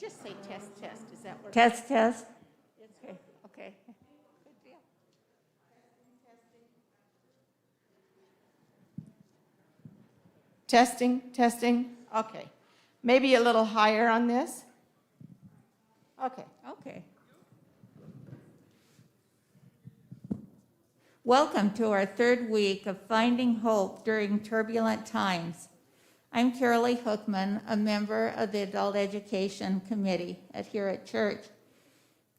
Just say test, test. Does that work? Test, test. Okay, okay. Good deal. Testing, testing. Okay. Maybe a little higher on this. Okay. Okay. Welcome to our third week of Finding Hope During Turbulent Times. I'm Carolee Hookman, a member of the Adult Education Committee here at church.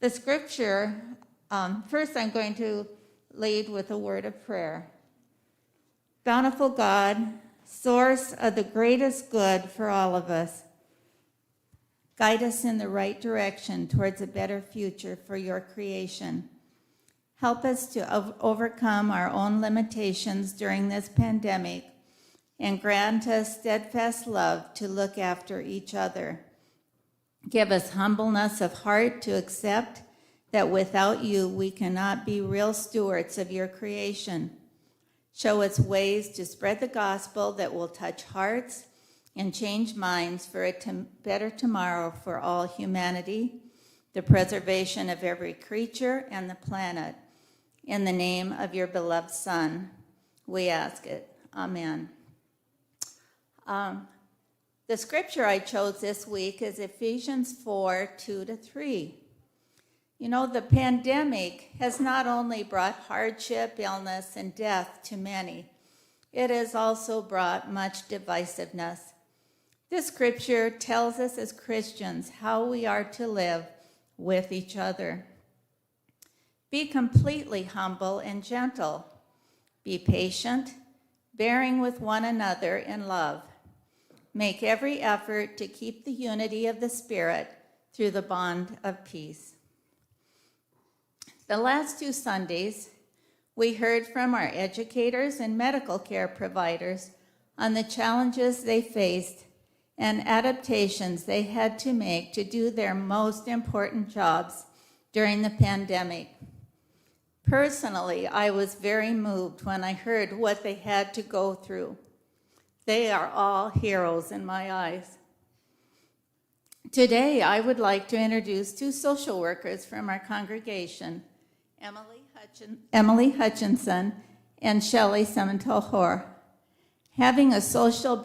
The scripture, first I'm going to lead with a word of prayer. Bountiful God, source of the greatest good for all of us, guide us in the right direction towards a better future for your creation. Help us to overcome our own limitations during this pandemic and grant us steadfast love to look after each other. Give us humbleness of heart to accept that without you we cannot be real stewards of your creation. Show us ways to spread the gospel that will touch hearts and change minds for a better tomorrow for all humanity, the preservation of every creature and the planet. In the name of your beloved Son, we ask it. Amen. The scripture I chose this week is Ephesians 4, 2-3. You know, the pandemic has not only brought hardship, illness, and death to many, it has also brought much divisiveness. This scripture tells us as Christians how we are to live with each other. Be completely humble and gentle. Be patient, bearing with one another in love. Make every effort to keep the unity of the Spirit through the bond of peace. The last 2 Sundays, we heard from our educators and medical care providers on the challenges they faced and adaptations they had to make to do their most important jobs during the pandemic. Personally, I was very moved when I heard what they had to go through. They are all heroes in my eyes. Today, I would like to introduce 2 social workers from our congregation, Emily Hutchinson and Shelley Semental-Hoare. Having a social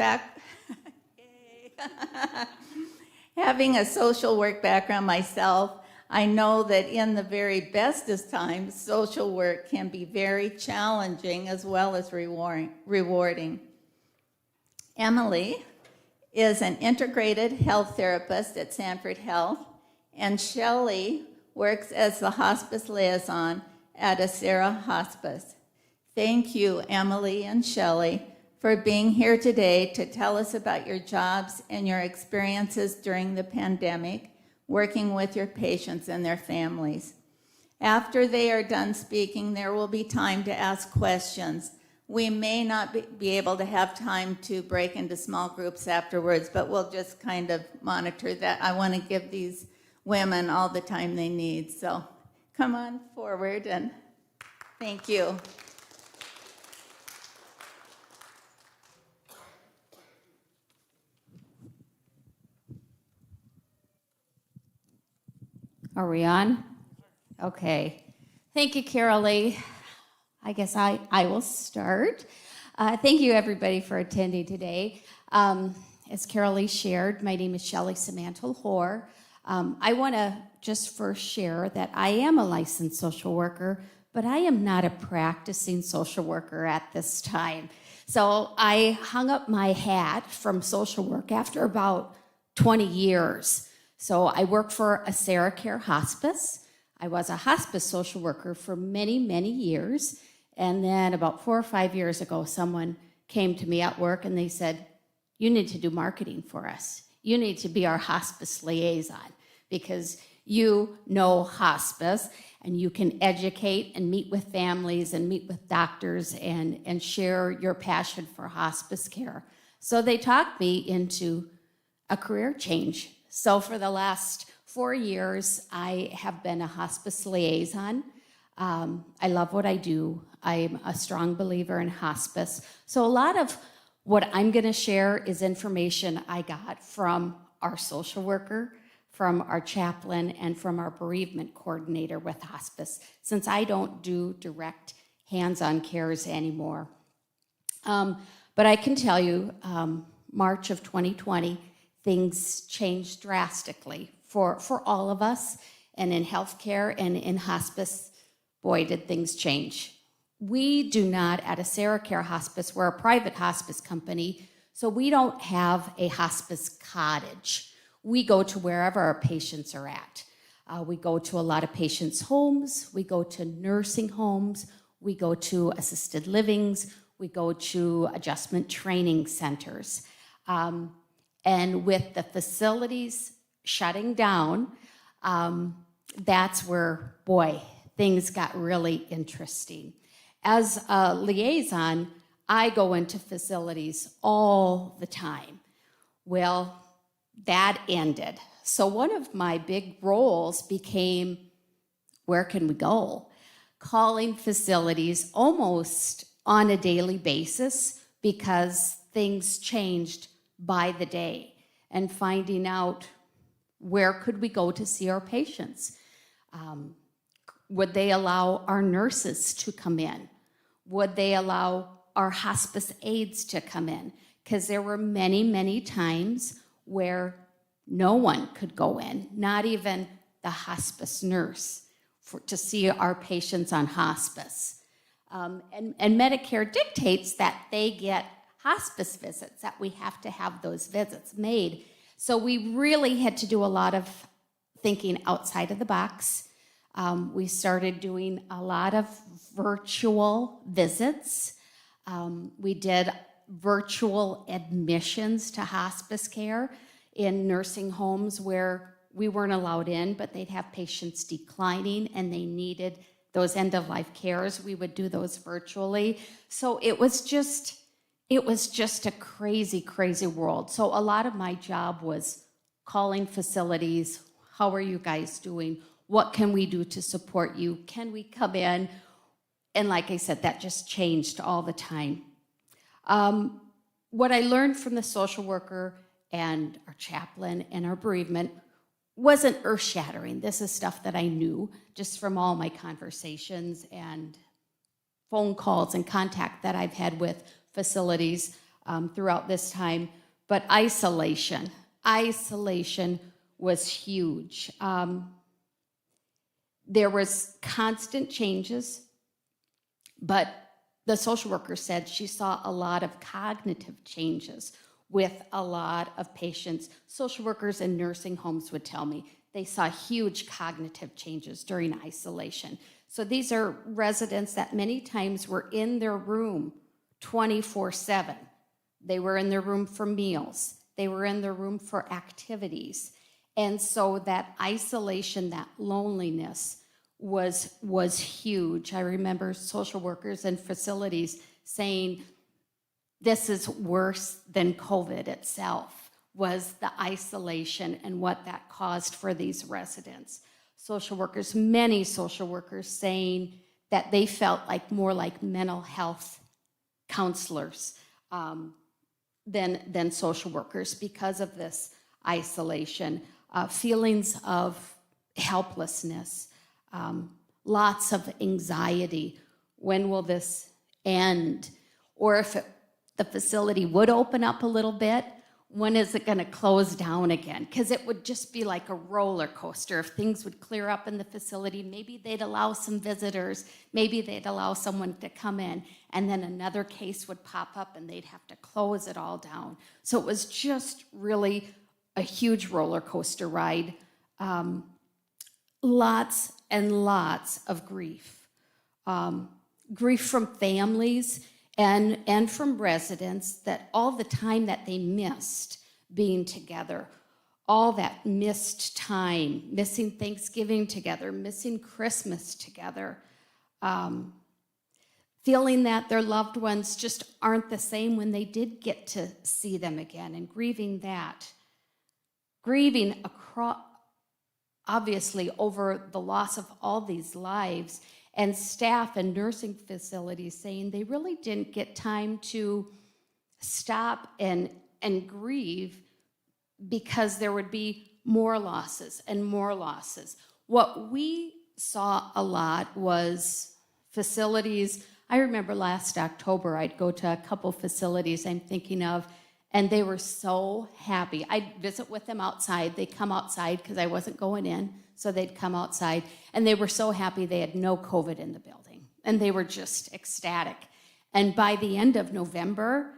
work background myself, I know that in the very bestest times, social work can be very challenging as well as rewarding. Emily is an integrated health therapist at Sanford Health, and Shelley works as the hospice liaison at Acera Hospice. Thank you, Emily and Shelley, for being here today to tell us about your jobs and your experiences during the pandemic, working with your patients and their families. After they are done speaking, there will be time to ask questions. We may not be able to have time to break into small groups afterwards, but we'll just kind of monitor that. I want to give these women all the time they need. So come on forward and thank you. Are we on? Okay. Thank you, Carolee. I guess I will start. Thank you, everybody, for attending today. As Carolee shared, my name is Shelley Semental-Hoare. I want to just first share that I am a licensed social worker, but I am not a practicing social worker at this time. So I hung up my hat from social work after about 20 years. So I work for Acera Care Hospice. I was a hospice social worker for many, many years. And then about 4 or 5 years ago, someone came to me at work and they said, you need to do marketing for us. You need to be our hospice liaison because you know hospice and you can educate and meet with families and meet with doctors and share your passion for hospice care. So they talked me into a career change. So for the last 4 years, I have been a hospice liaison. I love what I do. I'm a strong believer in hospice. So a lot of what I'm going to share is information I got from our social worker from our chaplain and from our bereavement coordinator with hospice, since I don't do direct hands-on cares anymore. But I can tell you, March of 2020, things changed drastically for all of us, and in healthcare and in hospice, boy, did things change. We do not, at AseraCare Hospice, we're a private hospice company, so we don't have a hospice cottage. We go to wherever our patients are at. We go to a lot of patients' homes, we go to nursing homes, we go to assisted livings, we go to adjustment training centers. And with the facilities shutting down, that's where, boy, things got really interesting. As a liaison, I go into facilities all the time. Well, that ended. So one of my big roles became, where can we go? Calling facilities almost on a daily basis because things changed by the day, and finding out where could we go to see our patients. Would they allow our nurses to come in? Would they allow our hospice aides to come in? Because there were many, many times where no one could go in, not even the hospice nurse, to see our patients on hospice. And Medicare dictates that they get hospice visits, that we have to have those visits made. So we really had to do a lot of thinking outside of the box. We started doing a lot of virtual visits. We did virtual admissions to hospice care in nursing homes where we weren't allowed in, but they'd have patients declining and they needed those end-of-life cares. We would do those virtually. So it was just a crazy, crazy world. So a lot of my job was calling facilities. How are you guys doing? What can we do to support you? Can we come in? And like I said, that just changed all the time. What I learned from the social worker and our chaplain and our bereavement wasn't earth-shattering. This is stuff that I knew just from all my conversations and phone calls and contact that I've had with facilities throughout this time. But isolation was huge. There was constant changes, but the social worker said she saw a lot of cognitive changes with a lot of patients. Social workers in nursing homes would tell me they saw huge cognitive changes during isolation. So these are residents that many times were in their room 24/7. They were in their room for meals. They were in their room for activities. And so that isolation, that loneliness was huge. I remember social workers and facilities saying, this is worse than COVID itself, was the isolation and what that caused for these residents. Many social workers saying that they felt like more like mental health counselors than social workers because of this isolation, feelings of helplessness, lots of anxiety. When will this end? Or if the facility would open up a little bit, when is it going to close down again? Because it would just be like a roller coaster. If things would clear up in the facility, maybe they'd allow some visitors, maybe they'd allow someone to come in, and then another case would pop up and they'd have to close it all down. So it was just really a huge roller coaster ride. Lots and lots of grief. Grief from families and from residents, that all the time that they missed being together, all that missed time, missing Thanksgiving together, missing Christmas together, feeling that their loved ones just aren't the same when they did get to see them again, and grieving that. Grieving across, obviously, over the loss of all these lives, and staff and nursing facilities saying they really didn't get time to stop and grieve because there would be more losses and more losses. What we saw a lot was facilities. I remember last October, I'd go to a couple facilities I'm thinking of, and they were so happy. I'd visit with them outside. They'd come outside because I wasn't going in, so they'd come outside, and they were so happy they had no COVID in the building, and they were just ecstatic. And by the end of November,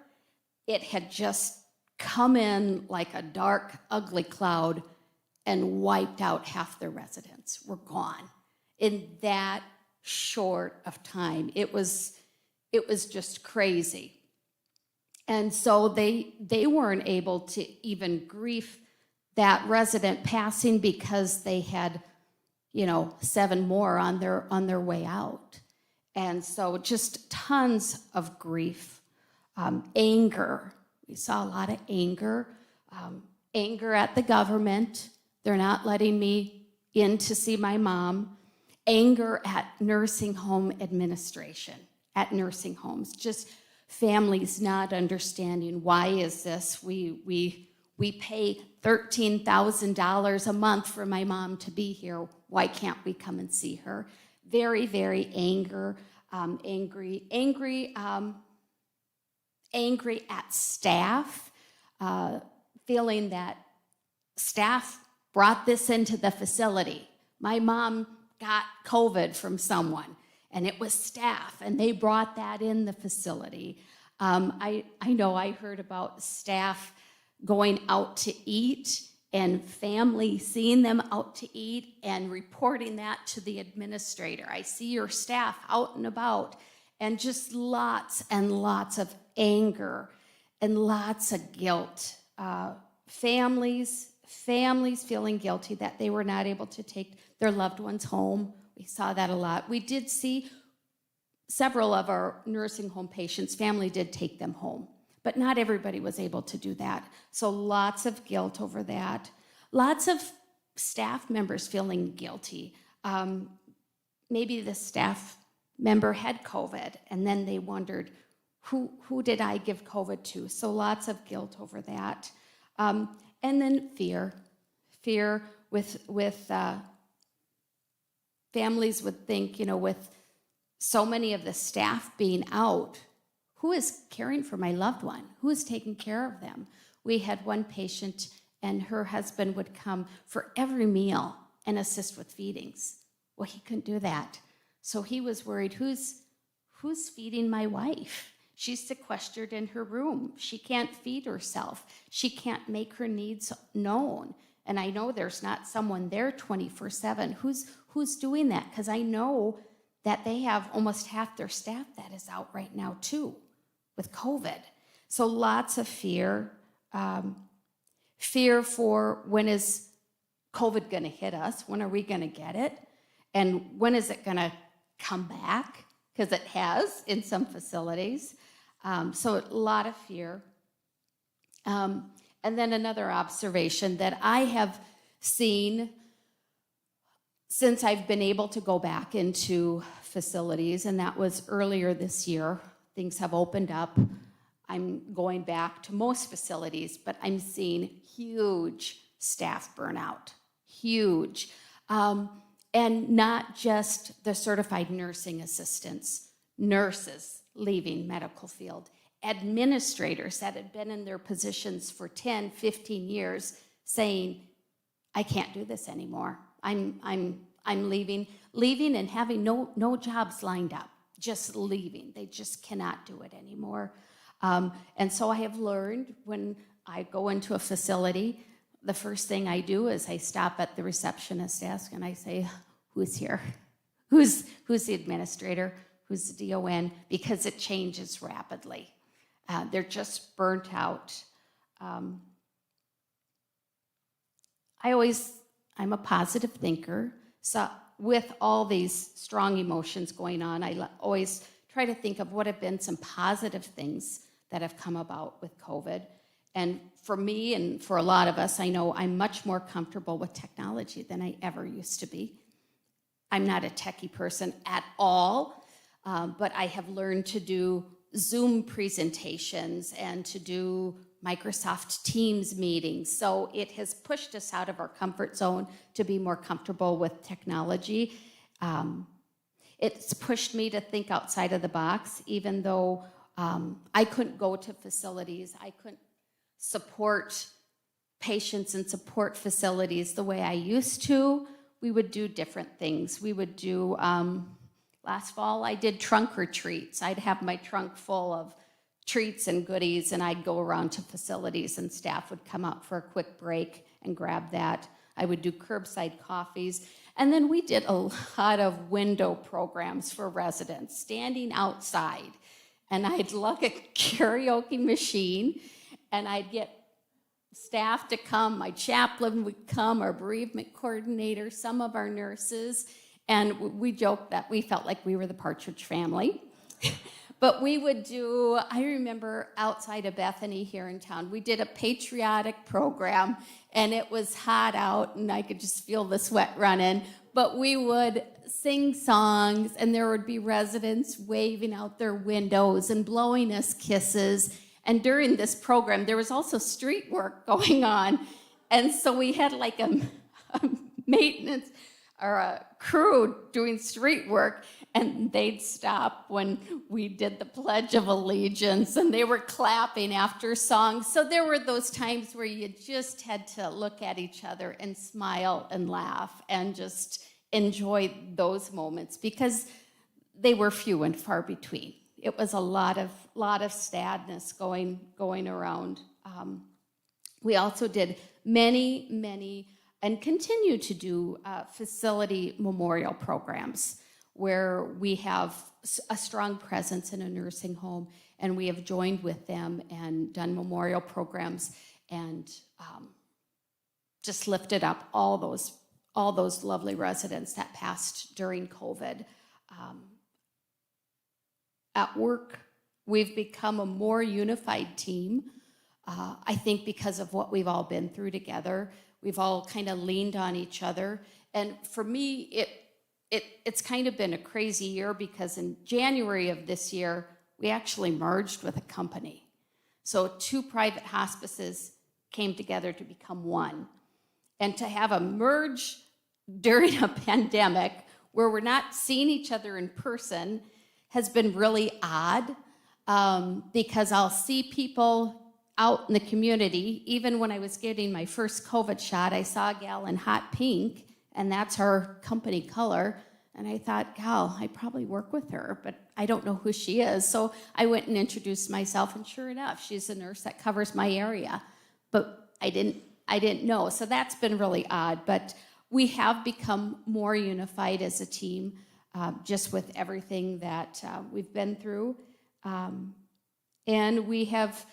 it had just come in like a dark, ugly cloud and wiped out half their residents. Were gone in that short of time. It was just crazy. And so they weren't able to even grieve that resident passing because they had, 7 more on their way out. And so just tons of grief, anger. We saw a lot of anger, anger at the government. They're not letting me in to see my mom. Anger at nursing home administration, at nursing homes. Just families not understanding, why is this? We pay $13,000 a month for my mom to be here. Why can't we come and see her? Very, very angry at staff, feeling that staff brought this into the facility. My mom got COVID from someone, and it was staff, and they brought that in the facility. I know I heard about staff going out to eat and family seeing them out to eat and reporting that to the administrator. I see your staff out and about, and just lots and lots of anger and lots of guilt. Families feeling guilty that they were not able to take their loved ones home. We saw that a lot. We did see several of our nursing home patients, family did take them home, but not everybody was able to do that. So lots of guilt over that. Lots of staff members feeling guilty. Maybe the staff member had COVID, and then they wondered, who did I give COVID to? So lots of guilt over that. And then fear with families would think, with so many of the staff being out, who is caring for my loved one? Who is taking care of them? We had one patient, and her husband would come for every meal and assist with feedings. Well, he couldn't do that. So he was worried, who's feeding my wife? She's sequestered in her room. She can't feed herself. She can't make her needs known. And I know there's not someone there 24/7. Who's doing that? Because I know that they have almost half their staff that is out right now too with COVID. So lots of fear. Fear for, when is COVID going to hit us? When are we going to get it? And when is it going to come back? Because it has in some facilities. So a lot of fear. And then another observation that I have seen since I've been able to go back into facilities, and that was earlier this year. Things have opened up. I'm going back to most facilities, but I'm seeing huge staff burnout, huge. And not just the certified nursing assistants, nurses leaving medical field, administrators that had been in their positions for 10, 15 years saying, I can't do this anymore. I'm leaving and having no jobs lined up, just leaving. They just cannot do it anymore. And so I have learned, when I go into a facility, the first thing I do is I stop at the receptionist desk and I say, who's here? Who's the administrator? Who's the DON? Because it changes rapidly. They're just burnt out. I'm a positive thinker. So with all these strong emotions going on, I always try to think of what have been some positive things that have come about with COVID. And for me and for a lot of us, I know I'm much more comfortable with technology than I ever used to be. I'm not a techie person at all, but I have learned to do Zoom presentations and to do Microsoft Teams meetings. So it has pushed us out of our comfort zone to be more comfortable with technology. It's pushed me to think outside of the box, even though I couldn't go to facilities. I couldn't support patients and support facilities the way I used to. We would do different things. We would do, last fall I did trunk retreats. I'd have my trunk full of treats and goodies, and I'd go around to facilities and staff would come out for a quick break and grab that. I would do curbside coffees. And then we did a lot of window programs for residents, standing outside. And I'd lug a karaoke machine, and I'd get staff to come. My chaplain would come, our bereavement coordinator, some of our nurses. And we joked that we felt like we were the Partridge Family. But we would do, I remember outside of Bethany here in town, we did a patriotic program, and it was hot out, and I could just feel the sweat running. But we would sing songs, and there would be residents waving out their windows and blowing us kisses. And during this program, there was also street work going on. And so we had like a maintenance or a crew doing street work, and they'd stop when we did the Pledge of Allegiance, and they were clapping after songs. So there were those times where you just had to look at each other and smile and laugh and just enjoy those moments, because they were few and far between. It was a lot of sadness going around. We also did many and continue to do facility memorial programs where we have a strong presence in a nursing home, and we have joined with them and done memorial programs and just lifted up all those lovely residents that passed during COVID. At work, we've become a more unified team. I think because of what we've all been through together. We've all kind of leaned on each other. And for me, it's kind of been a crazy year, because in January of this year, we actually merged with a company. So 2 private hospices came together to become one. And to have a merge during a pandemic where we're not seeing each other in person has been really odd, because I'll see people out in the community. Even when I was getting my first COVID shot, I saw a gal in hot pink, and that's her company color. And I thought, gal, I probably work with her, but I don't know who she is. So I went and introduced myself, and sure enough, she's a nurse that covers my area. But I didn't know. So that's been really odd. But we have become more unified as a team, just with everything that we've been through. And we have,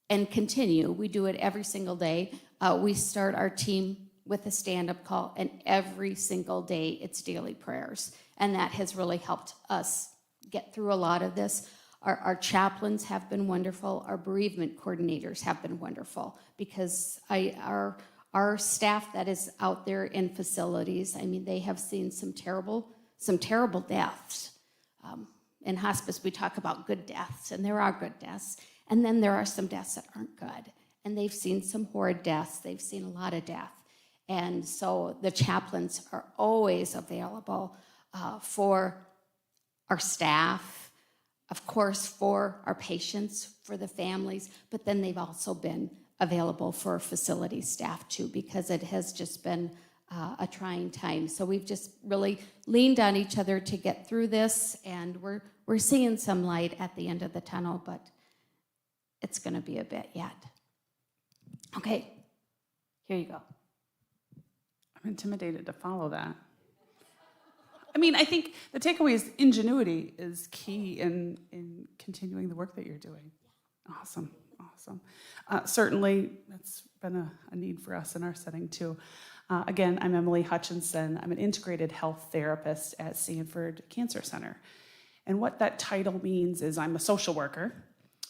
and continue, we do it every single day. We start our team with a stand-up call, and every single day it's daily prayers. And that has really helped us get through a lot of this. Our chaplains have been wonderful. Our bereavement coordinators have been wonderful, because our staff that is out there in facilities, I mean, they have seen some terrible deaths. In hospice, we talk about good deaths, and there are good deaths. And then there are some deaths that aren't good. And they've seen some horrid deaths. They've seen a lot of death. And so the chaplains are always available for our staff, of course, for our patients, for the families, but then they've also been available for facility staff too, because it has just been a trying time. So we've just really leaned on each other to get through this, and we're seeing some light at the end of the tunnel, but it's going to be a bit yet. Okay, here you go. I'm intimidated to follow that. I mean, I think the takeaway is ingenuity is key in continuing the work that you're doing. Awesome. Certainly, that's been a need for us in our setting too. Again, I'm Emily Hutchinson. I'm an integrated health therapist at Sanford Cancer Center. And what that title means is I'm a social worker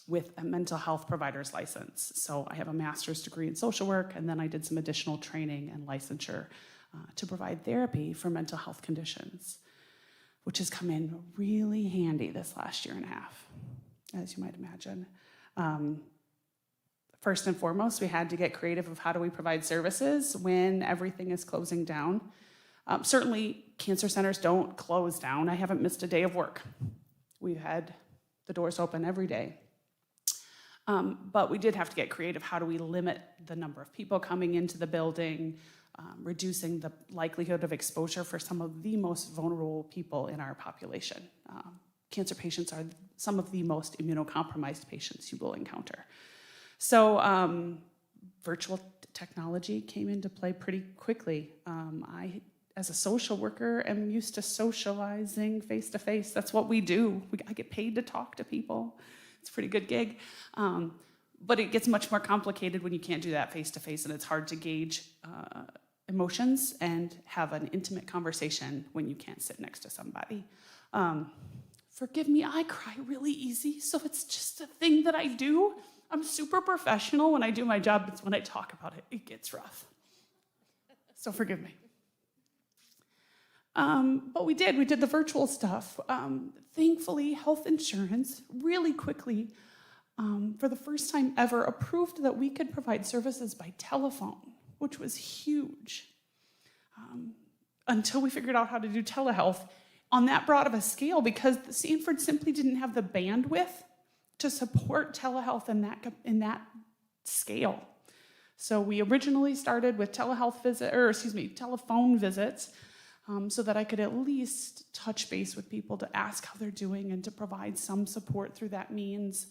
with a mental health provider's license. So I have a master's degree in social work, and then I did some additional training and licensure to provide therapy for mental health conditions, which has come in really handy this last year and a half, as you might imagine. First and foremost, we had to get creative of how do we provide services when everything is closing down. Certainly, cancer centers don't close down. I haven't missed a day of work. We've had the doors open every day. But we did have to get creative. How do we limit the number of people coming into the building, reducing the likelihood of exposure for some of the most vulnerable people in our population? Cancer patients are some of the most immunocompromised patients you will encounter. So virtual technology came into play pretty quickly. I, as a social worker, am used to socializing face-to-face. That's what we do. I get paid to talk to people. It's a pretty good gig. But it gets much more complicated when you can't do that face-to-face, and it's hard to gauge emotions and have an intimate conversation when you can't sit next to somebody. Forgive me, I cry really easy, so it's just a thing that I do. I'm super professional when I do my job. It's when I talk about it, it gets rough. So forgive me. But we did the virtual stuff. Thankfully, health insurance really quickly, for the first time ever, approved that we could provide services by telephone, which was huge. Until we figured out how to do telehealth on that broad of a scale, because Sanford simply didn't have the bandwidth to support telehealth in that scale. So we originally started with telephone visits, so that I could at least touch base with people to ask how they're doing and to provide some support through that means.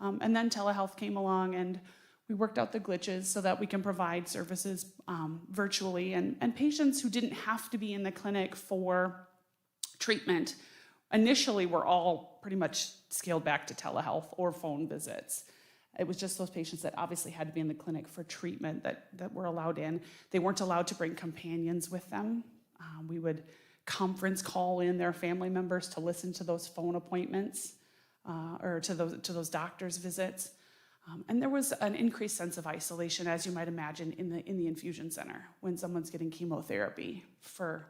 And then telehealth came along, and we worked out the glitches so that we can provide services virtually. And patients who didn't have to be in the clinic for treatment initially were all pretty much scaled back to telehealth or phone visits. It was just those patients that obviously had to be in the clinic for treatment that were allowed in. They weren't allowed to bring companions with them. We would conference call in their family members to listen to those phone appointments or to those doctor's visits. And there was an increased sense of isolation, as you might imagine, in the infusion center when someone's getting chemotherapy for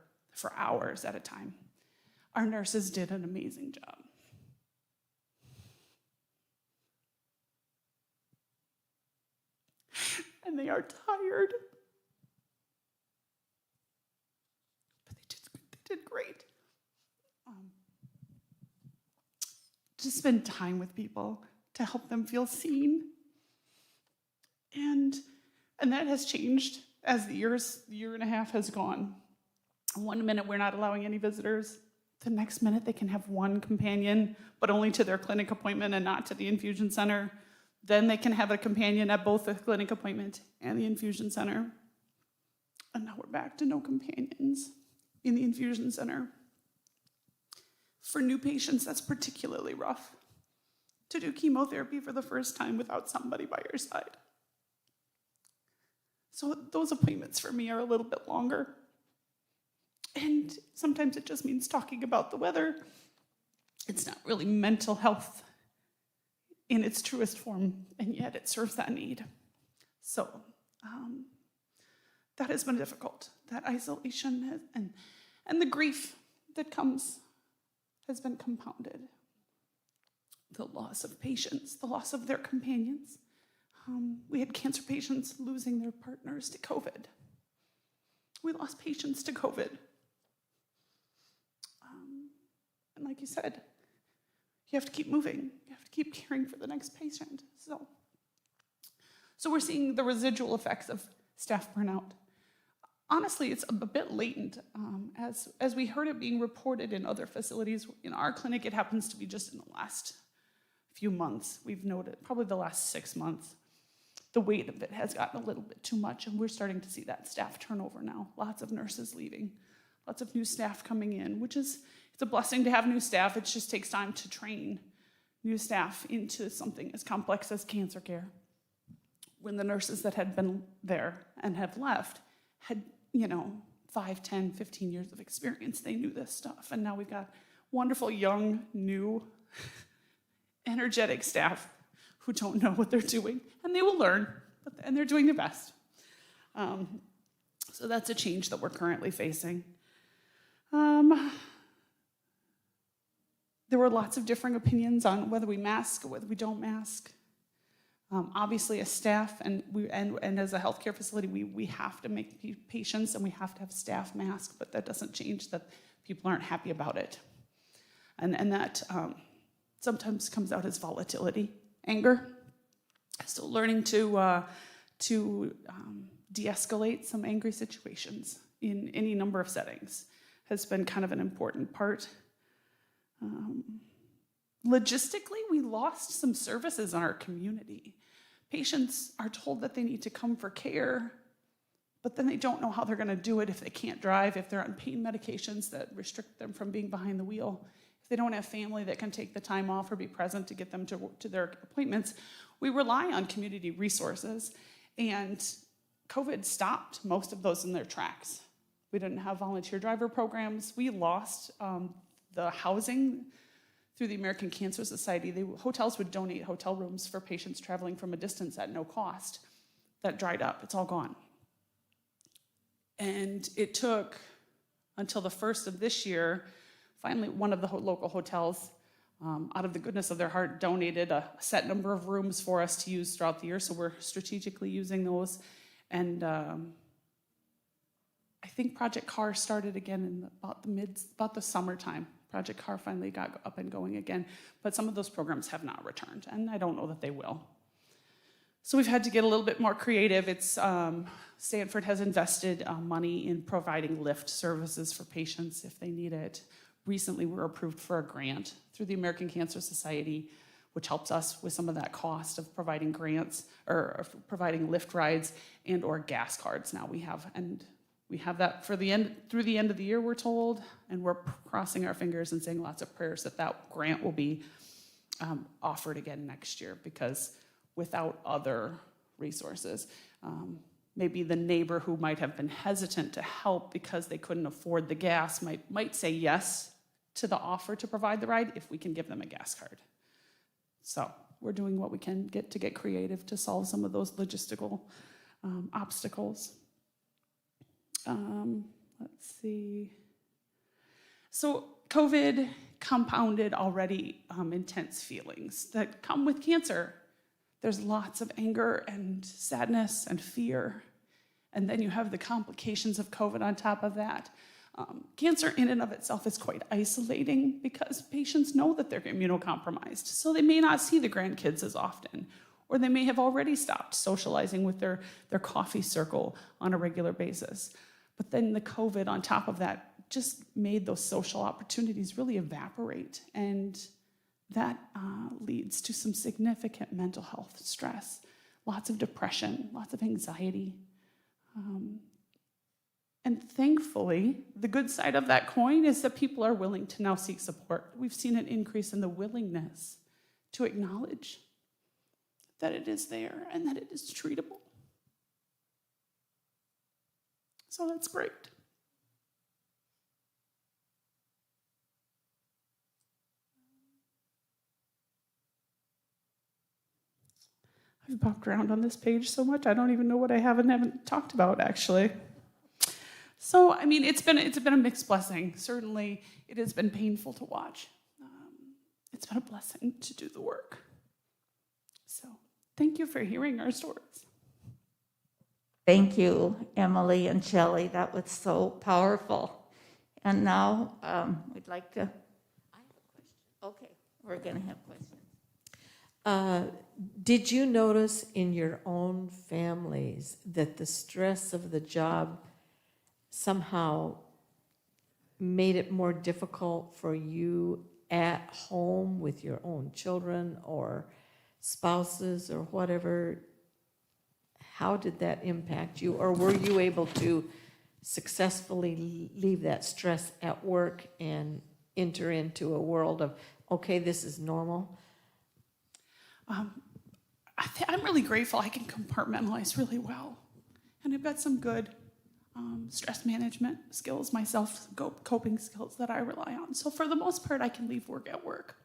hours at a time. Our nurses did an amazing job. And they are tired. But they did great. To spend time with people, to help them feel seen. And that has changed as the year and a half has gone. One minute we're not allowing any visitors. The next minute they can have one companion, but only to their clinic appointment and not to the infusion center. Then they can have a companion at both the clinic appointment and the infusion center. And now we're back to no companions in the infusion center. For new patients, that's particularly rough, to do chemotherapy for the first time without somebody by your side. So those appointments for me are a little bit longer. And sometimes it just means talking about the weather. It's not really mental health in its truest form, and yet it serves that need. So that has been difficult. That isolation and the grief that comes has been compounded. The loss of patients, the loss of their companions. We had cancer patients losing their partners to COVID. We lost patients to COVID. And like you said, you have to keep moving. You have to keep caring for the next patient. So we're seeing the residual effects of staff burnout. Honestly, it's a bit latent. As we heard it being reported in other facilities, in our clinic, it happens to be just in the last few months. We've noted, probably the last 6 months, the weight of it has gotten a little bit too much, and we're starting to see that staff turnover now. Lots of nurses leaving, lots of new staff coming in, it's a blessing to have new staff. It just takes time to train new staff into something as complex as cancer care. When the nurses that had been there and have left had, 5, 10, 15 years of experience, they knew this stuff. And now we've got wonderful, young, new, energetic staff who don't know what they're doing, and they will learn, and they're doing their best. So that's a change that we're currently facing. There were lots of differing opinions on whether we mask or whether we don't mask. Obviously, as staff and as a healthcare facility, we have to make patients and we have to have staff masks, but that doesn't change that people aren't happy about it. And that sometimes comes out as volatility, anger. So learning to de-escalate some angry situations in any number of settings has been kind of an important part. Logistically, we lost some services in our community. Patients are told that they need to come for care, but then they don't know how they're going to do it if they can't drive, if they're on pain medications that restrict them from being behind the wheel, if they don't have family that can take the time off or be present to get them to their appointments. We rely on community resources, and COVID stopped most of those in their tracks. We didn't have volunteer driver programs. We lost the housing through the American Cancer Society. Hotels would donate hotel rooms for patients traveling from a distance at no cost. That dried up. It's all gone. And it took until the first of this year, finally one of the local hotels, out of the goodness of their heart, donated a set number of rooms for us to use throughout the year, so we're strategically using those. And I think Project CAR started again in about the summertime. Project CAR finally got up and going again, but some of those programs have not returned, and I don't know that they will. So we've had to get a little bit more creative. Stanford has invested money in providing lift services for patients if they need it. Recently, we were approved for a grant through the American Cancer Society, which helps us with some of that cost of providing grants or providing lift rides and or gas cards. Now we have that through the end of the year, we're told, and we're crossing our fingers and saying lots of prayers that grant will be offered again next year, because without other resources, maybe the neighbor who might have been hesitant to help because they couldn't afford the gas might say yes to the offer to provide the ride if we can give them a gas card. So we're doing what we can to get creative to solve some of those logistical obstacles. Let's see. So COVID compounded already intense feelings that come with cancer. There's lots of anger and sadness and fear. And then you have the complications of COVID on top of that. Cancer in and of itself is quite isolating because patients know that they're immunocompromised, so they may not see the grandkids as often, or they may have already stopped socializing with their coffee circle on a regular basis. But then the COVID on top of that just made those social opportunities really evaporate, and that leads to some significant mental health stress, lots of depression, lots of anxiety. And thankfully, the good side of that coin is that people are willing to now seek support. We've seen an increase in the willingness to acknowledge that it is there and that it is treatable. So that's great. I've bopped around on this page so much, I don't even know what I haven't talked about, actually. So, I mean, it's been a mixed blessing. Certainly, it has been painful to watch. It's been a blessing to do the work. So, thank you for hearing our stories. Thank you, Emily and Shelley. That was so powerful. And now we'd like to. I have a question. Okay, we're going to have questions. Did you notice in your own families that the stress of the job somehow made it more difficult for you at home with your own children or spouses or whatever? How did that impact you? Or were you able to successfully leave that stress at work and enter into a world of, okay, this is normal? I'm really grateful I can compartmentalize really well. And I've got some good stress management skills myself, coping skills that I rely on. So for the most part, I can leave work at work.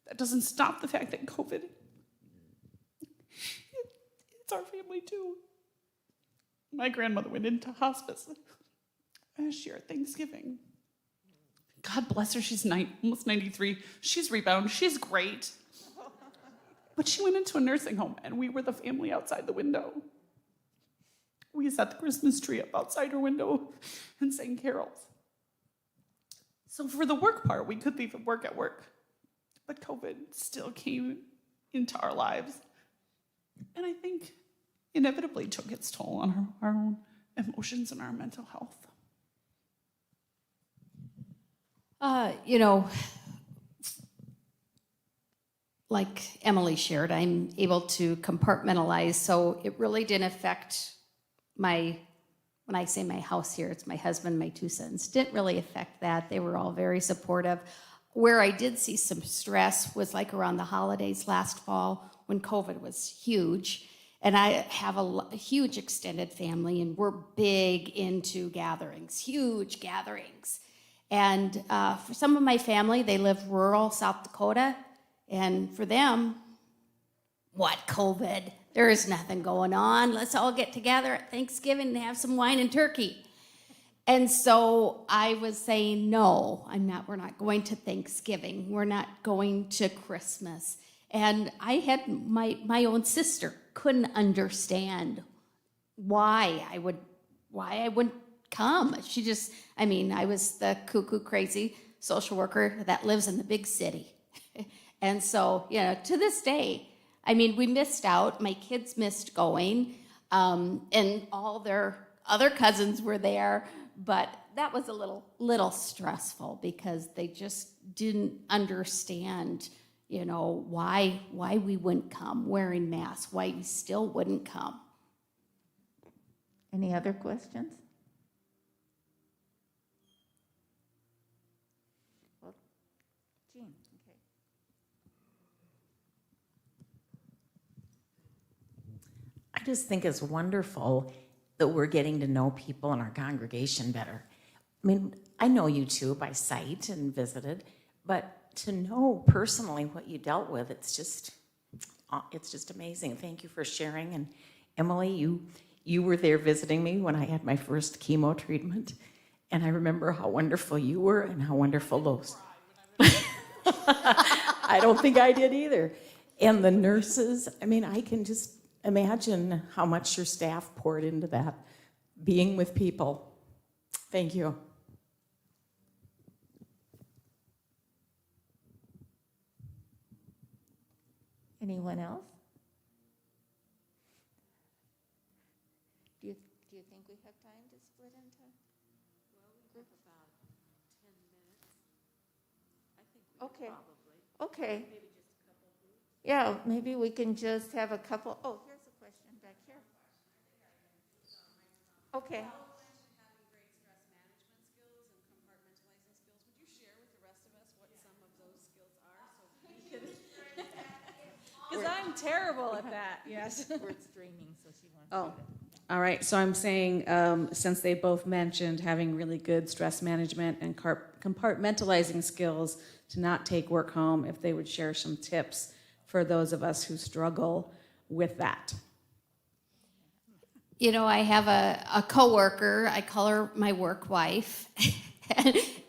That doesn't stop the fact that COVID, it's our family too. My grandmother went into hospice last year at Thanksgiving. God bless her, she's almost 93. She's rebounded, she's great. But she went into a nursing home, and we were the family outside the window. We set the Christmas tree up outside her window and sang carols. So for the work part, we could leave work at work. But COVID still came into our lives. And I think inevitably took its toll on our own emotions and our mental health. You know, like Emily shared, I'm able to compartmentalize, so it really didn't affect when I say my house here, it's my husband, my 2 sons, didn't really affect that. They were all very supportive. Where I did see some stress was like around the holidays last fall when COVID was huge. And I have a huge extended family, and we're big into gatherings, huge gatherings. And for some of my family, they live rural South Dakota. And for them, what COVID? There is nothing going on. Let's all get together at Thanksgiving and have some wine and turkey. And so I was saying, no, we're not going to Thanksgiving. We're not going to Christmas. And I had my own sister couldn't understand why I wouldn't come. She just, I was the cuckoo crazy social worker that lives in the big city. And so, to this day, we missed out. My kids missed going, and all their other cousins were there. But that was a little stressful because they just didn't understand, why we wouldn't come wearing masks, why we still wouldn't come. Any other questions? Well, Jean, okay. I just think it's wonderful that we're getting to know people in our congregation better. I know you two by sight and visited, but to know personally what you dealt with, it's just amazing. Thank you for sharing. And Emily, you were there visiting me when I had my first chemo treatment, and I remember how wonderful you were and how wonderful those. I don't think I did either. And the nurses, I can just imagine how much your staff poured into that, being with people. Thank you. Anyone else? Do you think we have time to split into? Well, we have about 10 minutes. I think we probably. Okay. Maybe just a couple of weeks. Yeah, maybe we can just have a couple. Oh, here's a question back here. Okay. Because I'm terrible at that, yes. We're streaming, so she wants Oh, to. all right. So I'm saying, since they both mentioned having really good stress management and compartmentalizing skills to not take work home, if they would share some tips for those of us who struggle with that. I have a coworker, I call her my work wife,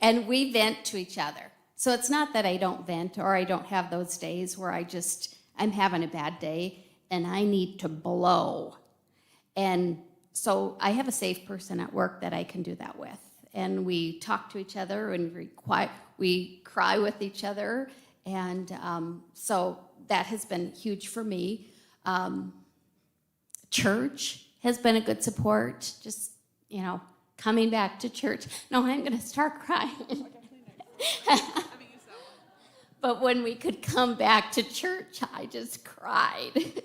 and we vent to each other. So it's not that I don't vent or I don't have those days where I'm having a bad day and I need to blow. And so I have a safe person at work that I can do that with. And we talk to each other and we cry with each other. And so that has been huge for me. Church has been a good support. Just, coming back to church. No, I'm going to start crying. But when we could come back to church, I just cried.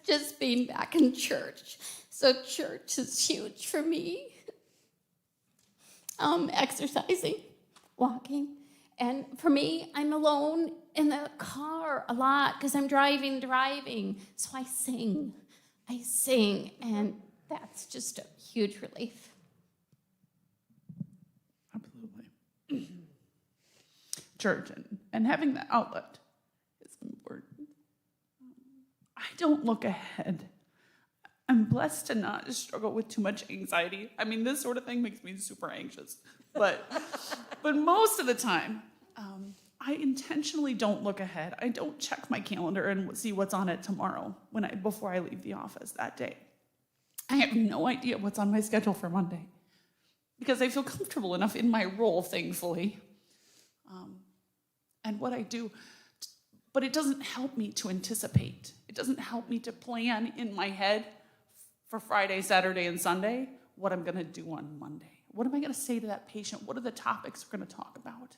Just being back in church. So church is huge for me. Exercising, walking. And for me, I'm alone in the car a lot because I'm driving. So I sing, and that's just a huge relief. Absolutely. Church and having that outlet is important. I don't look ahead. I'm blessed to not struggle with too much anxiety. This sort of thing makes me super anxious. But most of the time, I intentionally don't look ahead. I don't check my calendar and see what's on it tomorrow before I leave the office that day. I have no idea what's on my schedule for Monday because I feel comfortable enough in my role, thankfully, and what I do. But it doesn't help me to anticipate. It doesn't help me to plan in my head for Friday, Saturday, and Sunday what I'm going to do on Monday. What am I going to say to that patient? What are the topics we're going to talk about?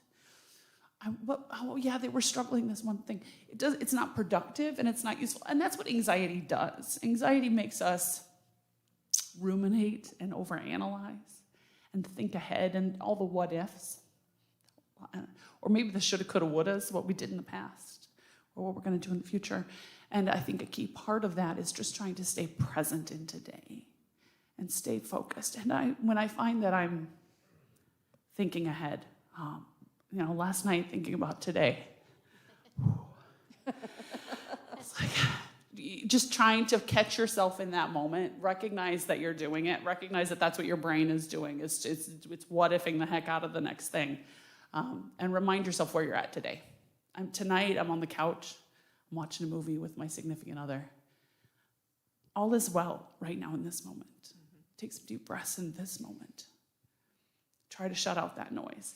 Oh yeah, they were struggling this one thing. It's not productive and it's not useful. And that's what anxiety does. Anxiety makes us ruminate and overanalyze and think ahead and all the what ifs. Or maybe the shoulda, coulda, wouldas, what we did in the past or what we're going to do in the future. And I think a key part of that is just trying to stay present in today and stay focused. And when I find that I'm thinking ahead, last night thinking about today, it's like just trying to catch yourself in that moment, recognize that you're doing it, recognize that that's what your brain is doing. It's what-ifing the heck out of the next thing, and remind yourself where you're at today. Tonight, I'm on the couch. I'm watching a movie with my significant other. All is well right now in this moment. Take some deep breaths in this moment. Try to shut out that noise.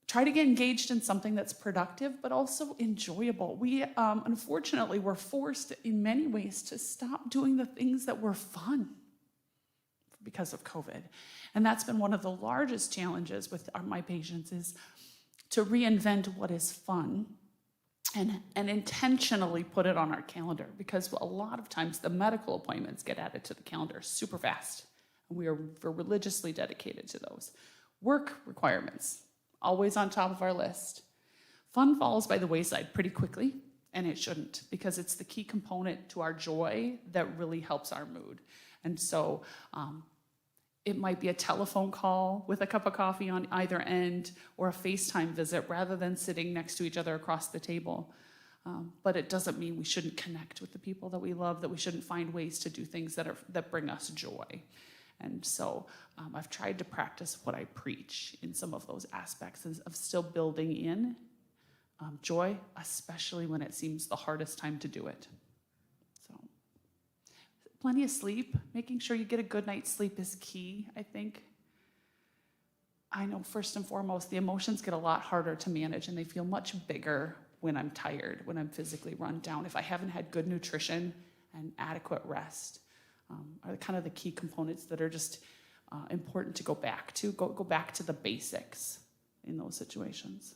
Try to get engaged in something that's productive, but also enjoyable. We, unfortunately, were forced in many ways to stop doing the things that were fun because of COVID. And that's been one of the largest challenges with my patients is to reinvent what is fun and intentionally put it on our calendar, because a lot of times the medical appointments get added to the calendar super fast. And we're religiously dedicated to those. Work requirements, always on top of our list. Fun falls by the wayside pretty quickly, and it shouldn't, because it's the key component to our joy that really helps our mood. And so it might be a telephone call with a cup of coffee on either end, or a FaceTime visit rather than sitting next to each other across the table. But it doesn't mean we shouldn't connect with the people that we love, that we shouldn't find ways to do things that bring us joy. And so I've tried to practice what I preach in some of those aspects of still building in joy, especially when it seems the hardest time to do it. So plenty of sleep, making sure you get a good night's sleep is key, I think. I know first and foremost, the emotions get a lot harder to manage, and they feel much bigger when I'm tired, when I'm physically run down. If I haven't had good nutrition and adequate rest, are kind of the key components that are just important to go back to. Go back to the basics in those situations.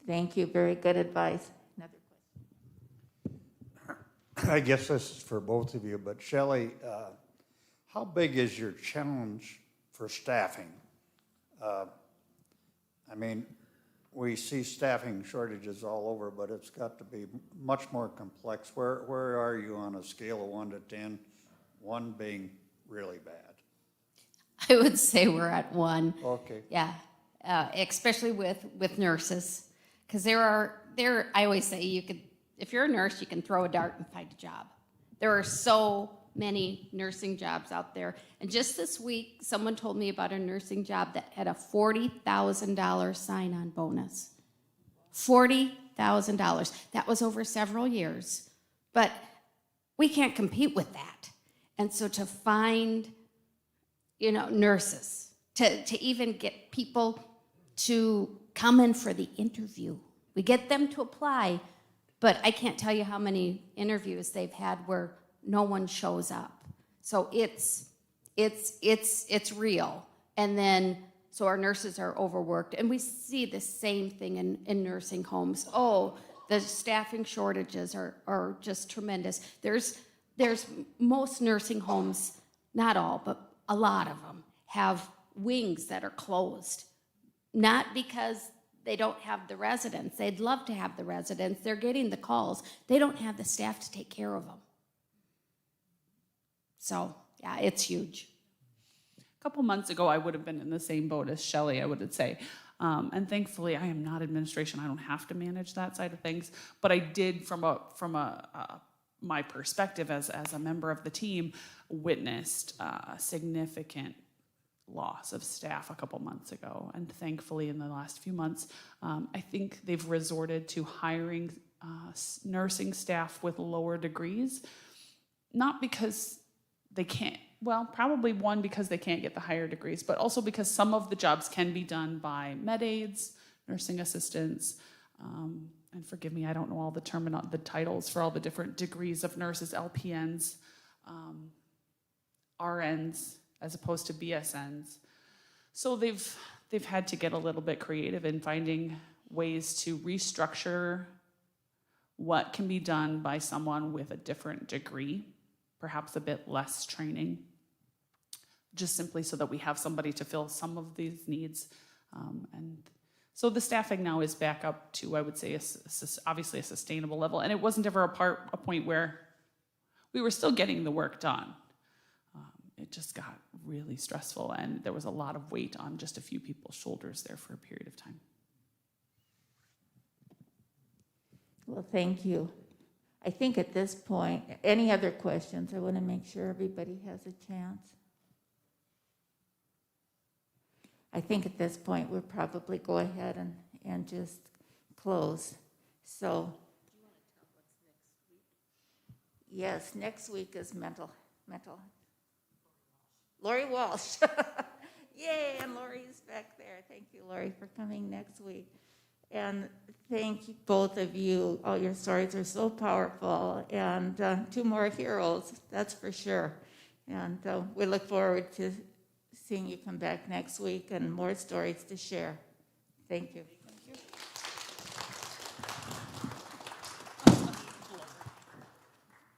Thank you. Very good advice. Another question. I guess this is for both of you, but Shelley, how big is your challenge for staffing? We see staffing shortages all over, but it's got to be much more complex. Where are you on a scale of 1 to 10? 1 being really bad. I would say we're at 1. Okay. Yeah, especially with nurses, because I always say if you're a nurse, you can throw a dart and find a job. There are so many nursing jobs out there. And just this week, someone told me about a nursing job that had a $40,000 sign-on bonus. $40,000. That was over several years. But we can't compete with that. And so to find, nurses, to even get people to come in for the interview. We get them to apply, but I can't tell you how many interviews they've had where no one shows up. So it's real. And then, so our nurses are overworked, and we see the same thing in nursing homes. Oh, the staffing shortages are just tremendous. There's most nursing homes, not all, but a lot of them, have wings that are closed. Not because they don't have the residents. They'd love to have the residents. They're getting the calls. They don't have the staff to take care of them. So, yeah, it's huge. A couple months ago, I would have been in the same boat as Shelley, I would say. And thankfully, I am not administration. I don't have to manage that side of things. But I did, from my perspective as a member of the team, witnessed significant loss of staff a couple months ago. And thankfully, in the last few months, I think they've resorted to hiring nursing staff with lower degrees, not because they can't, well, probably one, because they can't get the higher degrees, but also because some of the jobs can be done by med aides, nursing assistants, and forgive me, I don't know all the titles for all the different degrees of nurses, LPNs, RNs, as opposed to BSNs. So they've had to get a little bit creative in finding ways to restructure what can be done by someone with a different degree, perhaps a bit less training, just simply so that we have somebody to fill some of these needs. And so the staffing now is back up to, I would say, obviously a sustainable level. And it wasn't ever a point where we were still getting the work done. It just got really stressful, and there was a lot of weight on just a few people's shoulders there for a period of time. Well, thank you. I think at this point, any other questions? I want to make sure everybody has a chance. I think at this point, we'll probably go ahead and just close. So, do you want to tell what's next week? Yes, next week is mental. Lori Walsh. Yay, and Lori's back there. Thank you, Lori, for coming next week. And thank you, both of you. All your stories are so powerful, and 2 more heroes, that's for sure. And we look forward to seeing you come back next week and more stories to share. Thank you.